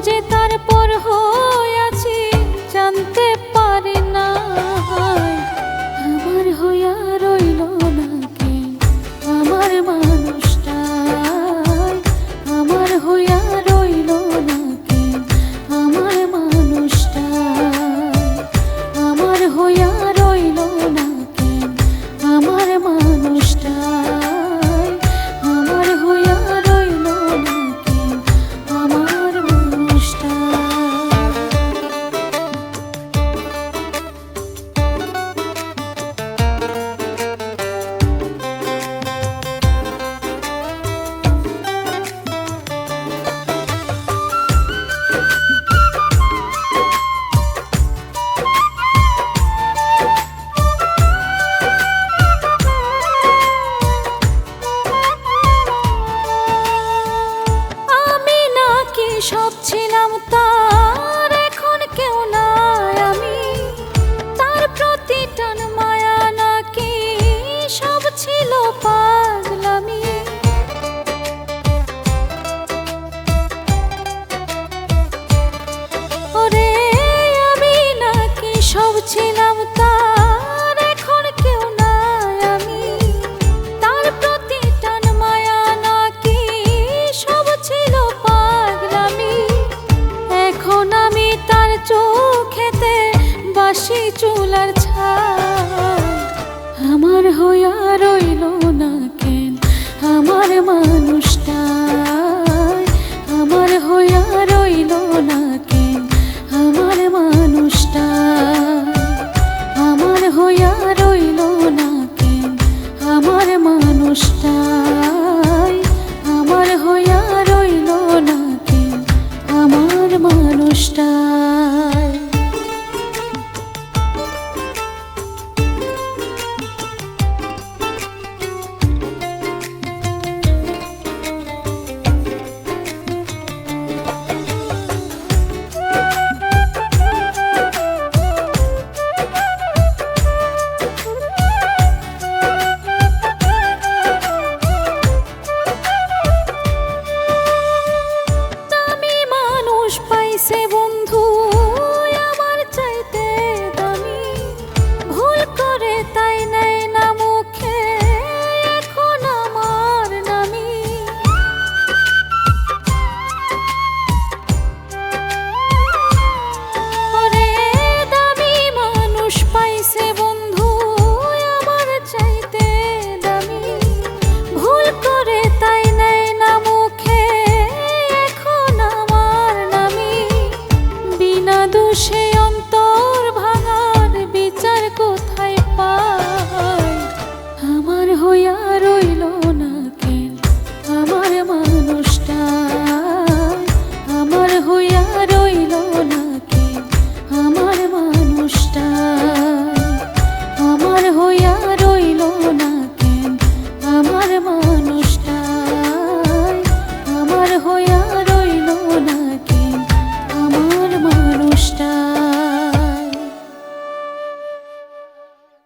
যে তারপর হইয়াছি জানতে পারি না, আমার হইয়া রইল না কে আমার মানুষটা, আমার হইয়া রইল না কে আমার মানুষটা, আমার হইয়া রইল না কে আমার মানুষটা, আমার হইয়া রইল না কে আমার মানুষটা। সব ছিলাম তার, এখন কেউ নাই আমি, তার প্রতি টান মায়া নাকি সব ছিল পাগলামি। ওরে আমি নাকি সব ছিলাম তার, এখন কেউ নাই আমি, তার প্রতি টান মায়া নাকি সব ছিল পাগলামি। এখন আমি তার চোখেতে বাসি চুলার ছাই, আমার হইয়া রইল না কেন আমার মানুষটা, আমার হইয়া রইল না কেন আমার মানুষটা, আমার হইয়া রইল না কেন আমার মানুষটা, আমার হইয়া রইল না কেন আমার মানুষটা। পাইছে বন্ধু আমার চাইতে দামি, ভুল করে তাই নাই না মুখে এখন আমার নামি। ওরে দামি মানুষ পাইছে বন্ধু আমার চাইতে দামি, ভুল করে তাই নাই না মুখে এখন আমার নামি। বিনা দোষে অন্তর ভাঙার বিচার কোথায় পাই, আমার হইয়া রইল